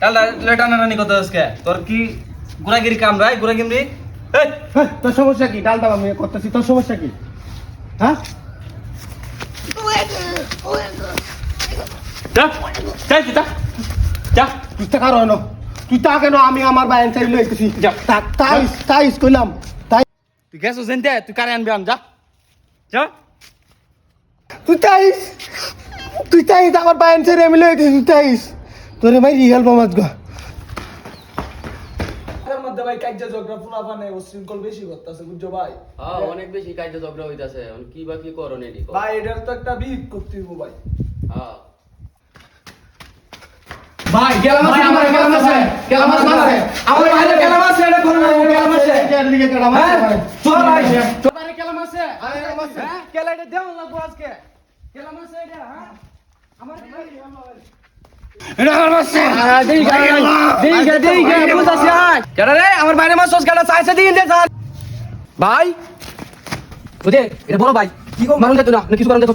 ডালটা লেটানা রানি কত আজকে তোর কি গুড়াগিরি কাম রাই গুড়াগিরি এই তোর সমস্যা কি? ডালটা আমি করতেছি, তোর সমস্যা কি? হ্যাঁ, যা যাই যা যা তুই তো কারণ তুই তা কেন? আমি আমার বাইন চাই লইতেছি। যা। তাই তাই কইলাম তাই। তুই গেছো জেনতে তুই কারে আনবি আন যা যা তুই তাই আমার বাইন চাই আমি লইতেছি। তুই তাই তোরে ভাই রিয়াল মামাজ গো। এর মধ্যে ভাই কাজ্জা ঝগড়া ফুলাফানে উশৃঙ্খল বেশি করতেছে বুঝছো ভাই। হ্যাঁ অনেক বেশি কাইজা ঝগড়া হইতাছে এখন কি বা কি করণ এডি ভাই এটার তো একটা বিট করতে হইব ভাই। হ্যাঁ ভাই গেলাম আছে, আমার গেলাম আছে, গেলাম আছে, আমার বাইরে গেলাম আছে, এটা কোন গেলাম আছে, এর দিকে গেলাম আছে। চল ভাই তোর বাইরে গেলাম আছে, আরে গেলাম আছে। হ্যাঁ কেলা এটা দেও লাগবো আজকে কেলা মাছ এটা হ্যাঁ আমার এটা আমার আছে। দেই বুঝাছি আয় কেডা রে আমার বাইরে মাছ সস কেডা চাইছে দিন দে স্যার ভাই বুঝে এটা বড় ভাই কি গো মারুন দে তো না কিছু করুন দে তো